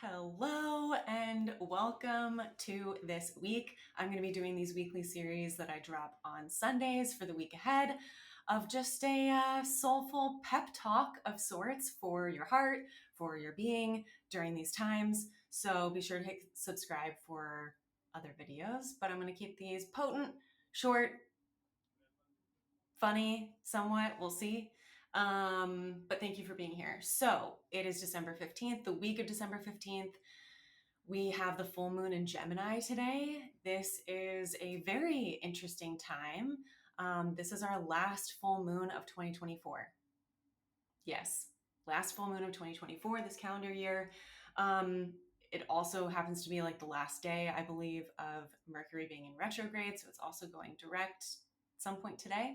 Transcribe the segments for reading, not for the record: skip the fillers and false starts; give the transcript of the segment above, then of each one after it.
Hello and welcome to this week. I'm going to be doing these weekly series that I drop on Sundays for the week ahead of just a soulful pep talk of sorts for your heart, for your being during these times. So be sure to hit subscribe for other videos, but I'm going to keep these potent, short, funny, somewhat, we'll see. But thank you for being here. So it is December 15th, the week of December 15th. We have the full moon in Gemini today. This is a very interesting time. This is our last full moon of 2024. Yes, last full moon of 2024, this calendar year. It also happens to be like the last day, I believe, of Mercury being in retrograde. So it's also going direct at some point today.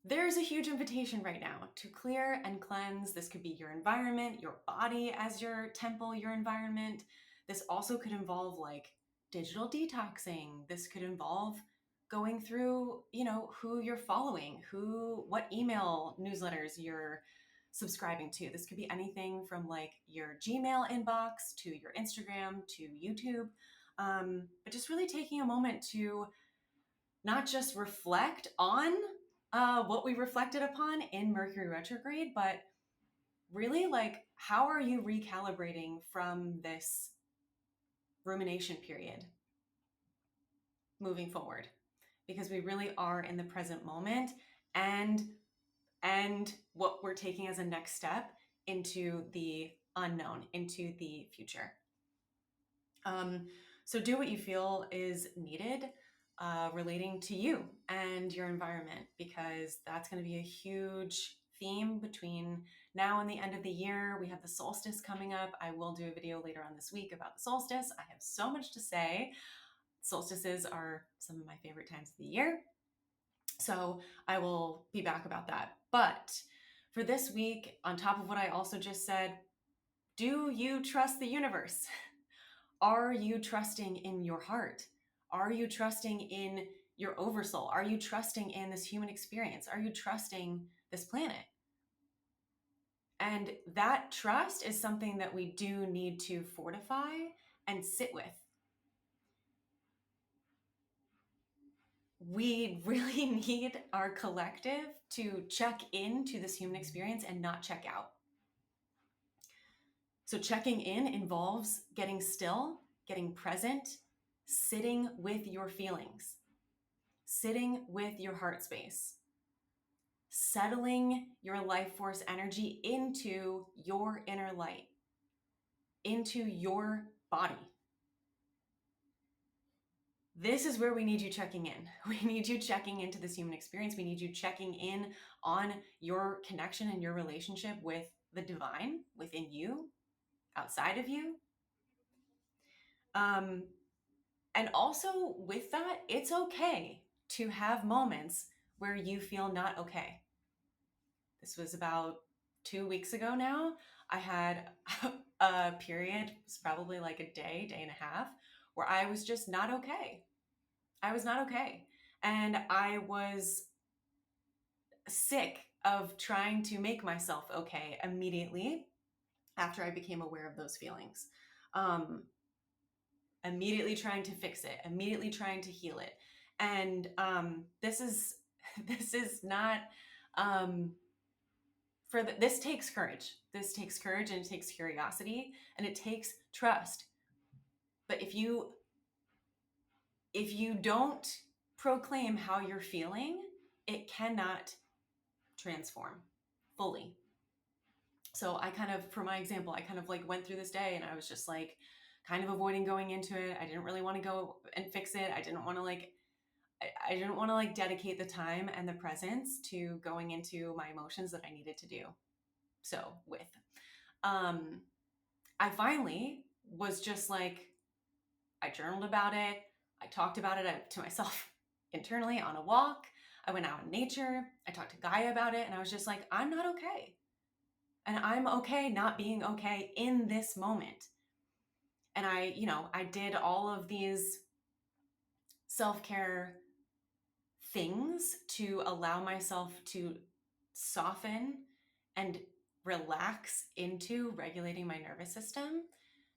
There's a huge invitation right now to clear and cleanse. This could be your environment, your body as your temple, your environment. This also could involve like digital detoxing. This could involve going through, who you're following, what email newsletters you're subscribing to. This could be anything from like your Gmail inbox to your Instagram to YouTube. But just really taking a moment to not just reflect on what we reflected upon in Mercury retrograde, but really like how are you recalibrating from this rumination period moving forward? Because we really are in the present moment and what we're taking as a next step into the unknown, into the future. So do what you feel is needed relating to you and your environment, because that's going to be a huge theme between now and the end of the year. We have the solstice coming up. I will do a video later on this week about the solstice. I have so much to say. Solstices are some of my favorite times of the year. So I will be back about that. But for this week, on top of what I also just said, do you trust the universe? Are you trusting in your heart? Are you trusting in your oversoul? Are you trusting in this human experience? Are you trusting this planet? And that trust is something that we do need to fortify and sit with. We really need our collective to check into this human experience and not check out. So checking in involves getting still, getting present, sitting with your feelings, sitting with your heart space, settling your life force energy into your inner light, into your body. This is where we need you checking in. We need you checking into this human experience. We need you checking in on your connection and your relationship with the divine within you, outside of you. And also with that, it's okay to have moments where you feel not okay. This was about 2 weeks ago now. I had a period, it's probably like a day and a half, where I was just not okay. I was not okay. And I was sick of trying to make myself okay immediately after I became aware of those feelings. Immediately trying to fix it, immediately trying to heal it. And this is not this takes courage. This takes courage, and it takes curiosity, and it takes trust. But if you don't proclaim how you're feeling, it cannot transform fully. So I kind of, for my example, I kind of like went through this day and I was just like kind of avoiding going into it. I didn't really want to go and fix it. I didn't want to like dedicate the time and the presence to going into my emotions that I needed to do. So I finally was just like, I journaled about it. I talked about it to myself internally on a walk. I went out in nature. I talked to Gaia about it. And I was just like, I'm not okay. And I'm okay not being okay in this moment. And I did all of these self-care things to allow myself to soften and relax into regulating my nervous system.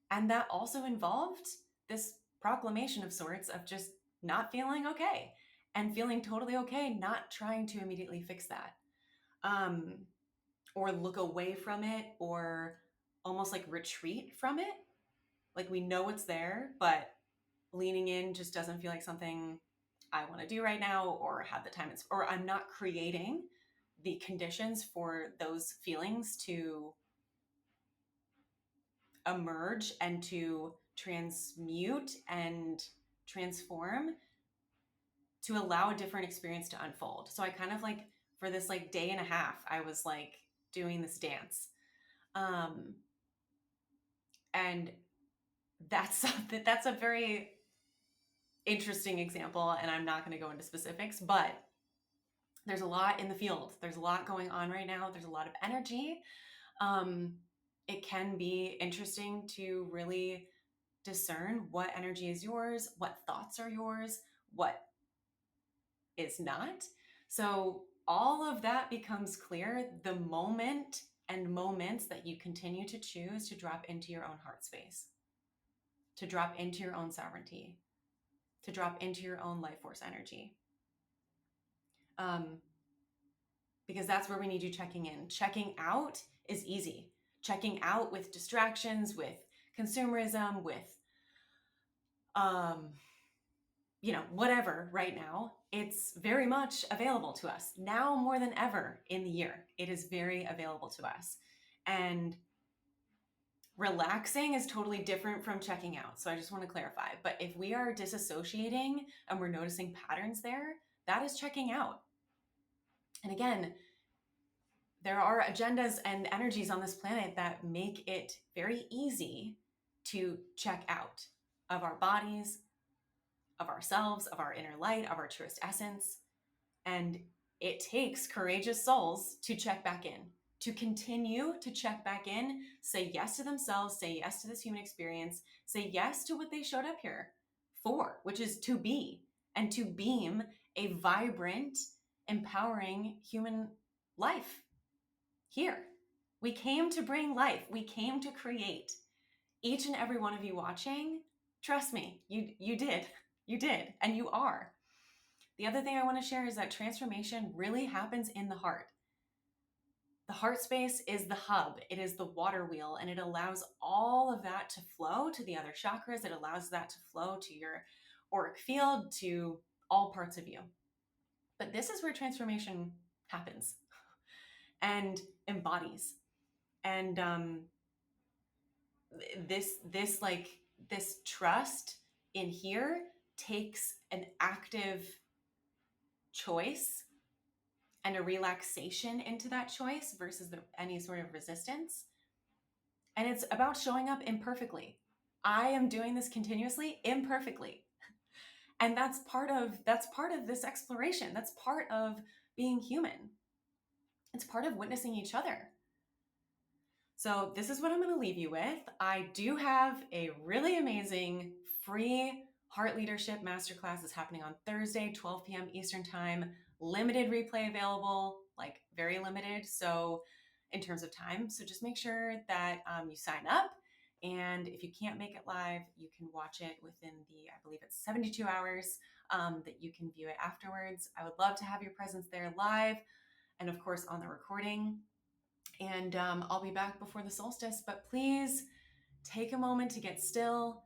And that also involved this proclamation of sorts of just not feeling okay and feeling totally okay, not trying to immediately fix that. Or look away from it, or almost like retreat from it. Like we know it's there, but leaning in just doesn't feel like something I want to do right now, or have the time, or I'm not creating the conditions for those feelings to emerge and to transmute and transform, to allow a different experience to unfold. So I kind of like, for this like day and a half, I was like doing this dance. And that's a very interesting example, and I'm not going to go into specifics, but there's a lot in the field. There's a lot going on right now. There's a lot of energy. It can be interesting to really discern what energy is yours, what thoughts are yours, what is not. So all of that becomes clear the moment and moments that you continue to choose to drop into your own heart space, to drop into your own sovereignty, to drop into your own life force energy. Because that's where we need you checking in. Checking out is easy. Checking out with distractions, with consumerism, with whatever right now, it's very much available to us. Now more than ever in the year, it is very available to us. And relaxing is totally different from checking out. So I just want to clarify. But if we are disassociating and we're noticing patterns there, that is checking out. And again, there are agendas and energies on this planet that make it very easy to check out of our bodies, of ourselves, of our inner light, of our truest essence. And it takes courageous souls to check back in, to continue to check back in, say yes to themselves, say yes to this human experience, say yes to what they showed up here for, which is to be and to beam a vibrant, empowering human life here. We came to bring life. We came to create. Each and every one of you watching, trust me, you did. You did, and you are. The other thing I want to share is that transformation really happens in the heart. The heart space is the hub. It is the water wheel, and it allows all of that to flow to the other chakras. It allows that to flow to your auric field, to all parts of you. But this is where transformation happens and embodies. And this trust in here takes an active choice and a relaxation into that choice versus any sort of resistance. And it's about showing up imperfectly. I am doing this continuously, imperfectly. And that's part of this exploration. That's part of being human. It's part of witnessing each other. So this is what I'm going to leave you with. I do have a really amazing free Heart Leadership Masterclass that's happening on Thursday, 12 p.m. Eastern Time. Limited replay available, like very limited. So in terms of time, so just make sure that you sign up. And if you can't make it live, you can watch it within I believe it's 72 hours that you can view it afterwards. I would love to have your presence there live and of course on the recording. And I'll be back before the solstice, but please take a moment to get still,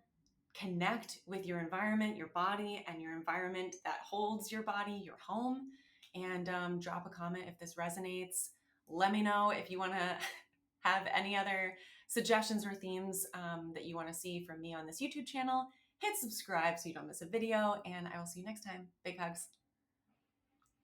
connect with your environment, your body, and your environment that holds your body, your home, and drop a comment if this resonates. Let me know if you want to have any other suggestions or themes that you want to see from me on this YouTube channel. Hit subscribe so you don't miss a video, and I will see you next time. Big hugs.